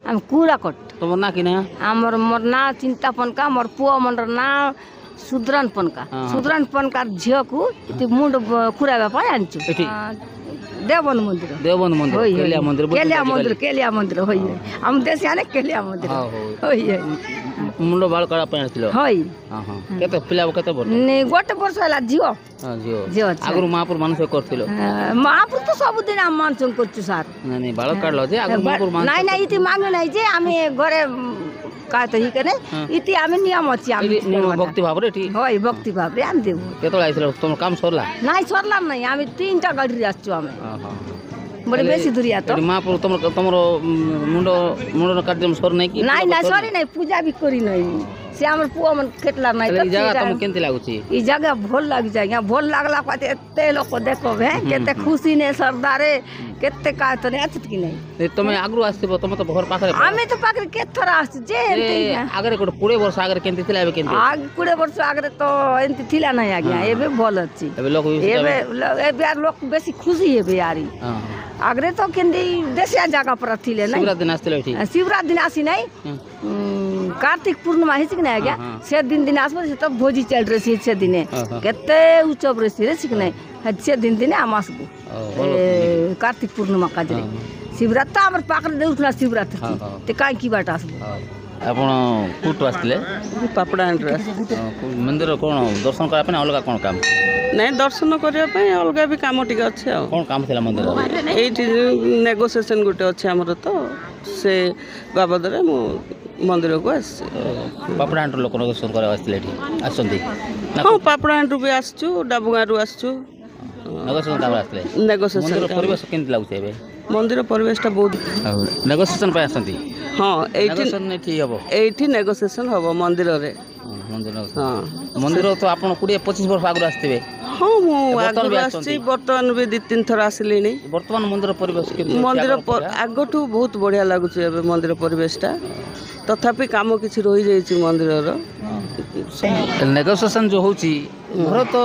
आम कूड़ाकोट तुम ना कि ना आमर मोर ना चिंता पनका मोर पुआ मनर ना सुदरन पनका झील को मुंड खुराबा पाई आनचु देवन मंदिर केलिया मंदिर होई हम देश आने केलिया मंदिर होई मुंड बाल करा पे आथिलो होई हां हां केते पिला केते बोल ने गोटे वर्ष होला जियो हां जियो जियो आगु महापुर मानस करथिलो महापुर तो सब दिन हम मानसं करछु सर नहीं बाल काढलो जे आगु महापुर मानस नाही नाही इति मांगले नाही जे आम्ही घरे काय तो ही कने इति आम्ही नियम अछि आम्ही भक्ति भाव रे ठीक होय भक्ति भाव रे आम देबो केतो आइसलो तुम काम सरला नाही सरला नाही आम्ही 3टा गाडी आछछु आम्ही हां हां बड़े बेसी दूरिया तो महापुर तुमरो मुंड कार्यक्रम सर नहीं कि नाही नाही सरी नाही पूजा भी करी नहीं से हमर पुआ मन केटला नाही त जगह तुम केनती लागुची ई जगह भोल लाग जाय यहाँ भोल लागला पाते एते लोक देखो भे केते खुशी ने सरदारे केते का तो ने अछत कि नहीं तुम आगु आस्थिबो तुम तो घर पाखरे आमे तो पाखरे के थरा आस जे आगरे कोड 20 वर्ष आगरे केनती थिला एबे केनती आग 20 वर्ष आगरे तो एंती थिला नहीं आज्ञा एबे भोल अछि एबे लोक बेसी खुशी हेबे यारी हां आगरे तो केंदी देसिया जगह पर थिले नहीं शिवरात्रि दिन आस्थिले ठीक शिवरात्रि दिन आसी नहीं कार्तिक पूर्णिमा हिच कि नहीं आज्ञा से दिन आसबो से तो भोजी चल रही से दिने केते उत्सव रे सिक नहीं से दिन हम आसबो कार्तिक पूर्णिमा का जरे शिवरात्रि हमर पाखरे देउथला शिवरात्रि ते काई की बाट आसबो आपण कुट आस्थिले पापड़ा मंदिर कोन दर्शन करा पे अलग कोन काम नहीं दर्शन करने अलग भी कम टे अच्छे कौन काम थी मंदिर ये नेगोसिएशन गोटे अच्छे आमर तो से बाबद मु मंदिर को आस पापड़ा लोक नेगोसिएशन कर हाँ पापड़ा भी आसचु डाबुगाँ आसचु नेगोसिएशन परिवेश केमती लगुचे मंदिर परिवेशटा बहुत नेगोसिएशन पे आसंती हाँ एठी नेगोसिएशन हम मंदिर रे हाँ मंदिर तो आप 20-25 वर्ष आगु आसते हाँ मुझे बर्तमान भी 2-3 थर आसिली बर्तमान मंदिर परिवेश मंदिर आगठू बहुत बढ़िया लगुच मंदिर परिवेशटा तथापि काम किसी रही जाइए मंदिर नेगोसिएशन जो होची घर तो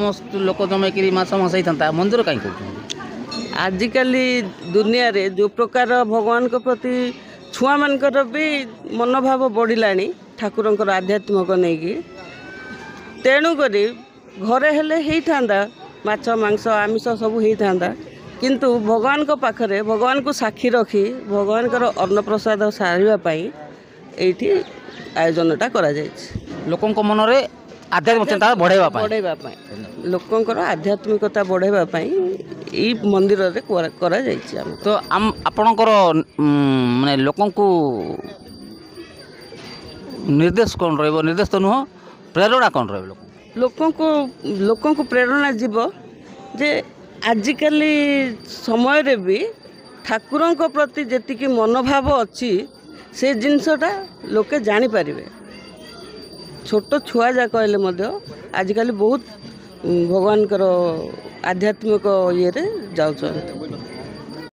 मस्त लोक जमेकरी मास मास होता मंदिर कहीं कर आजिकल दुनिया रे जो प्रकार भगवान के प्रति छुआ मानकर भी मनोभाव बढ़िलानी ठाकुरंकर आध्यात्मिक नहीं कि तेणुक घरे हेले ही था माछ मांस आमिष सब होता किंतु भगवान को पाखरे भगवान को साक्षी रखी भगवान को अन्नप्रसाद सारवाई ये आयोजनटा करा लोकों मन रे आध्यात्मिक चिंता बढ़ावा लोकंकर आध्यात्मिकता बढ़ावा ये मंदिर रे करा तो आपणकर माने लोकों को निर्देश कौन रही निर्देश तो नुह प्रेरणा कौन रही लोकों को प्रेरणा जीव जे आजिकल समय रे भी ठाकुरों को प्रति जेतिकी मनोभाव अच्छी से जिनसटा लोके जानी पारिबे छोट छुआ जा कहले आजिकल बहुत भगवान आध्यात्मिक ये जाऊँ